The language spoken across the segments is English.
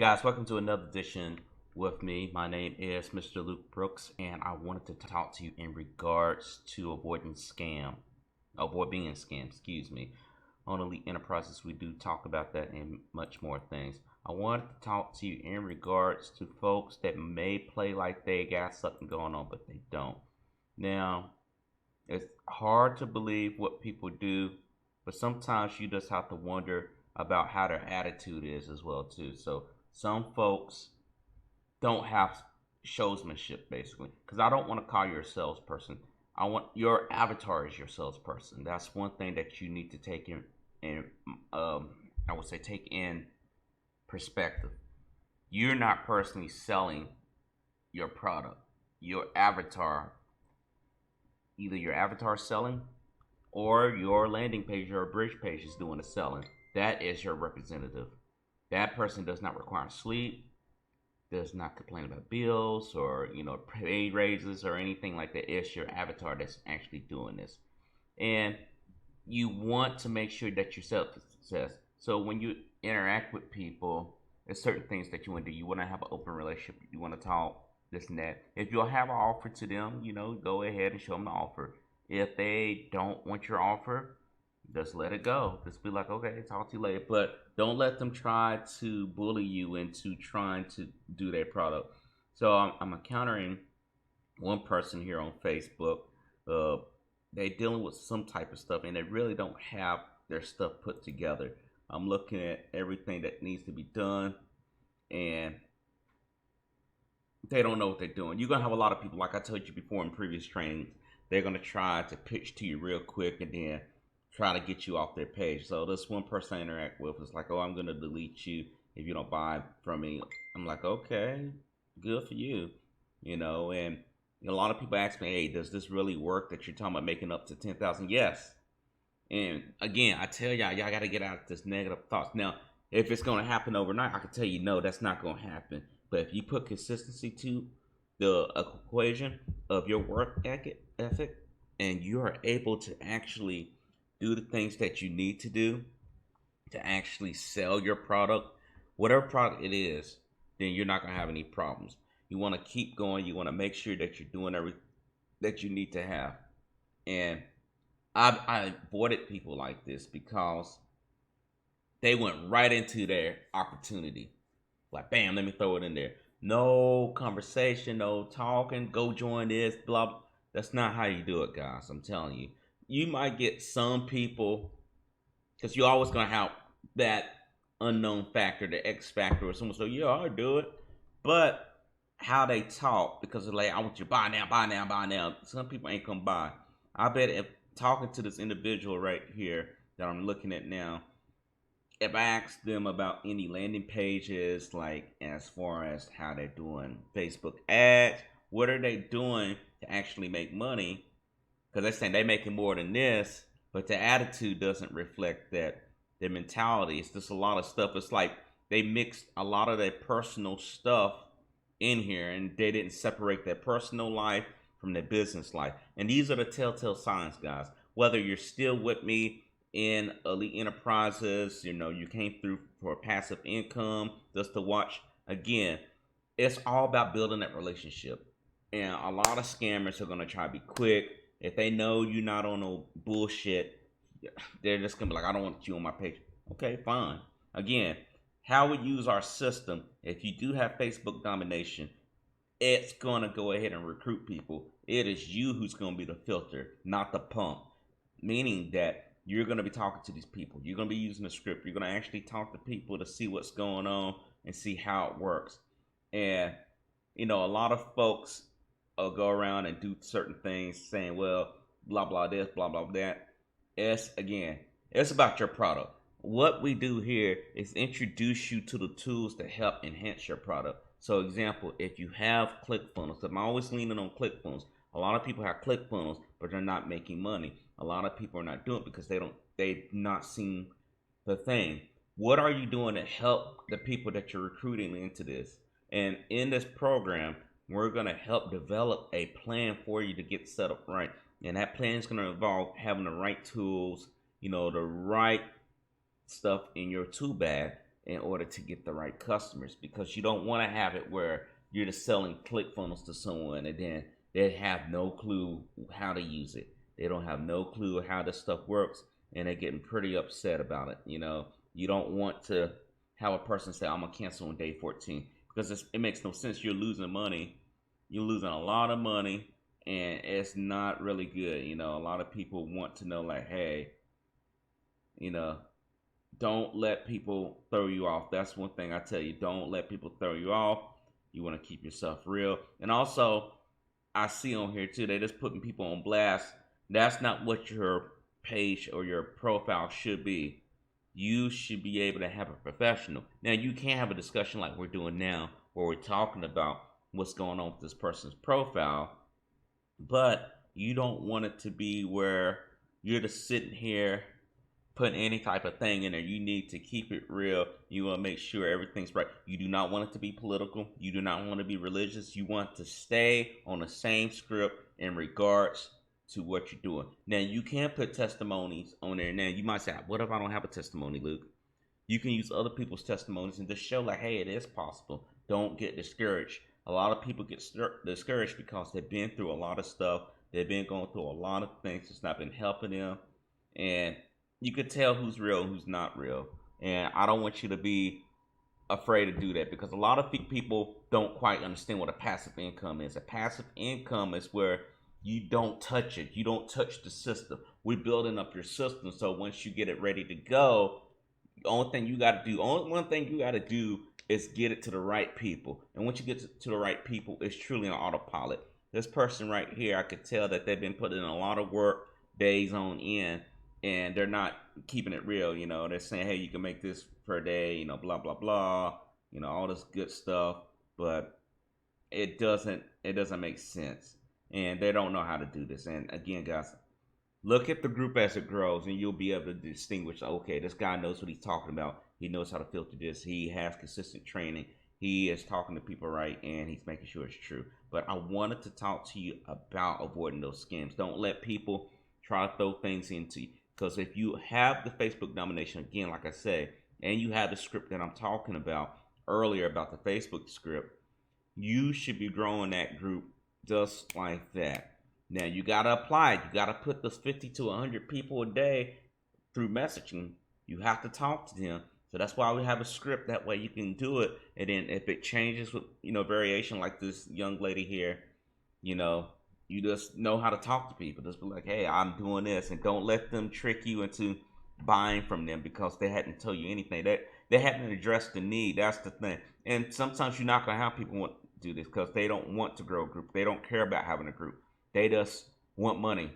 guys, welcome to another edition with me. My name is Mr. Luke Brooks, and I wanted to talk to you in regards to avoid being scammed, excuse me. On Elite Enterprises, we do talk about that and much more things. I wanted to talk to you in regards to folks that may play like they got something going on, but they don't. Now, it's hard to believe what people do, but sometimes you just have to wonder about how their attitude is as well too. So some folks don't have showsmanship basically, because I don't want to call you a salesperson. I want your avatar is your salesperson. That's one thing that you need to take in I would say take in perspective. You're not personally selling your product. Your avatar, either your avatar selling or your landing page or bridge page is doing the selling. That is your representative. That person does not require sleep, does not complain about bills or pay raises or anything like that. It's your avatar that's actually doing this, and you want to make sure that your self success. So when you interact with people, there's certain things that you want to do. You want to have an open relationship. You want to talk this and that. If you'll have an offer to them, go ahead and show them the offer. If they don't want your offer, just let it go. Just be like, okay, talk to you later. But don't let them try to bully you into trying to do their product. So I'm encountering one person here on Facebook. They're dealing with some type of stuff, and they really don't have their stuff put together. I'm looking at everything that needs to be done, and they don't know what they're doing. You're gonna have a lot of people, like I told you before in previous trainings, they're gonna try to pitch to you real quick and then try to get you off their page. So this one person I interact with is like, oh, I'm gonna delete you if you don't buy from me. I'm like, okay, good for you, and a lot of people ask me, hey, does this really work that you're talking about making up to 10,000? Yes. And again, I tell y'all got to get out of this negative thoughts. Now, if it's going to happen overnight, I can tell you, no, that's not going to happen. But if you put consistency to the equation of your work ethic, and you are able to actually do the things that you need to do to actually sell your product, whatever product it is, then you're not going to have any problems. You want to keep going. You want to make sure that you're doing everything that you need to have. And I avoided people like this because they went right into their opportunity. Like, bam, let me throw it in there. No conversation, no talking, go join this, blah, blah. That's not how you do it, guys. I'm telling you. You might get some people, because you're always going to have that unknown factor, the X factor, or someone say, yeah, I'll do it. But how they talk, because they're like, I want you to buy now, buy now, buy now. Some people ain't gonna buy. I bet if talking to this individual right here that I'm looking at now, if I ask them about any landing pages, like as far as how they're doing Facebook ads, what are they doing to actually make money? Because they're saying they're making more than this, but the attitude doesn't reflect that. Their mentality, it's just a lot of stuff. It's like they mixed a lot of their personal stuff in here, and they didn't separate their personal life from their business life. And these are the telltale signs, guys. Whether you're still with me in Elite Enterprises, you came through for passive income just to watch. Again, it's all about building that relationship. And a lot of scammers are going to try to be quick. If they know you're not on no bullshit, they're just going to be like, I don't want you on my page. Okay, fine. Again, how we use our system, if you do have Facebook domination, it's going to go ahead and recruit people. It is you who's going to be the filter, not the pump. Meaning that you're going to be talking to these people. You're going to be using the script. You're going to actually talk to people to see what's going on and see how it works. And, a lot of folks go around and do certain things saying, well, blah, blah, this, blah, blah, that. It's about your product. What we do here is introduce you to the tools that help enhance your product. So example, if you have ClickFunnels, I'm always leaning on ClickFunnels. A lot of people have ClickFunnels, but they're not making money. A lot of people are not doing it because they've not seen the thing. What are you doing to help the people that you're recruiting into this? And in this program, we're going to help develop a plan for you to get set up right. And that plan is going to involve having the right tools, the right stuff in your tool bag in order to get the right customers, because you don't want to have it where you're just selling ClickFunnels to someone and then they have no clue how to use it. They don't have no clue how this stuff works, and they're getting pretty upset about it. You don't want to have a person say, I'm gonna cancel on day 14, because it makes no sense. You're losing money. You're losing a lot of money, and it's not really good. A lot of people want to know, like, hey, you know, don't let people throw you off. That's one thing I tell you. Don't let people throw you off. You want to keep yourself real. And also, I see on here too, they're just putting people on blast. That's not what your page or your profile should be. You should be able to have a professional. Now, you can have a discussion like we're doing now, where we're talking about what's going on with this person's profile, but you don't want it to be where you're just sitting here putting any type of thing in there. You need to keep it real. You want to make sure everything's right. You do not want it to be political. You do not want to be religious. You want to stay on the same script in regards to what you're doing. Now, you can put testimonies on there. Now, you might say, what if I don't have a testimony, Luke? You can use other people's testimonies and just show, like, hey, it is possible. Don't get discouraged. A lot of people get discouraged because they've been through a lot of stuff. They've been going through a lot of things that's not been helping them. And you could tell who's real and who's not real. And I don't want you to be afraid to do that, because a lot of people don't quite understand what a passive income is. A passive income is where you don't touch it. You don't touch the system. We're building up your system, so once you get it ready to go, only one thing you got to do is get it to the right people. And once you get to the right people, it's truly an autopilot. This person right here, I could tell that they've been putting in a lot of work, days on end, and they're not keeping it real. They're saying, hey, you can make this per day, blah, blah, blah, all this good stuff, but it doesn't make sense. And they don't know how to do this. And again, guys, look at the group as it grows, and you'll be able to distinguish, okay, this guy knows what he's talking about. He knows how to filter this. He has consistent training. He is talking to people right, and he's making sure it's true. But I wanted to talk to you about avoiding those scams. Don't let people try to throw things into you. Because if you have the Facebook nomination, again, like I say, and you have the script that I'm talking about earlier about the Facebook script, you should be growing that group just like that. Now, you got to apply it. You got to put those 50 to 100 people a day through messaging. You have to talk to them. So that's why we have a script. That way you can do it. And then if it changes with, variation, like this young lady here, you just know how to talk to people. Just be like, hey, I'm doing this. And don't let them trick you into buying from them because they hadn't told you anything. They hadn't addressed the need. That's the thing. And sometimes you're not going to have people want to do this because they don't want to grow a group. They don't care about having a group. They just want money,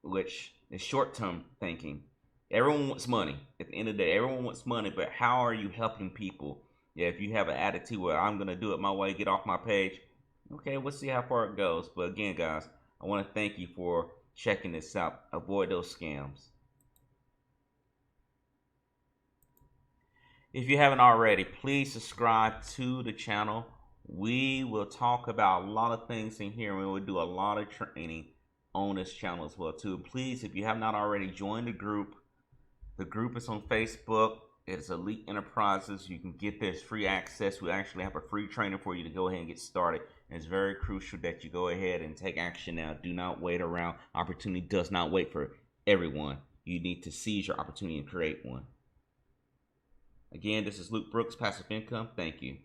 which is short-term thinking. Everyone wants money. At the end of the day, everyone wants money, but how are you helping people? Yeah, if you have an attitude where I'm going to do it my way, get off my page, okay, we'll see how far it goes. But again, guys, I want to thank you for checking this out. Avoid those scams. If you haven't already, please subscribe to the channel. We will talk about a lot of things in here, and we will do a lot of training on this channel as well too. Please, if you have not already, join the group. The group is on Facebook. It's Elite Enterprises. You can get this free access. We actually have a free training for you to go ahead and get started. And it's very crucial that you go ahead and take action now. Do not wait around. Opportunity does not wait for everyone. You need to seize your opportunity and create one. Again, this is Luke Brooks, Passive Income. Thank you.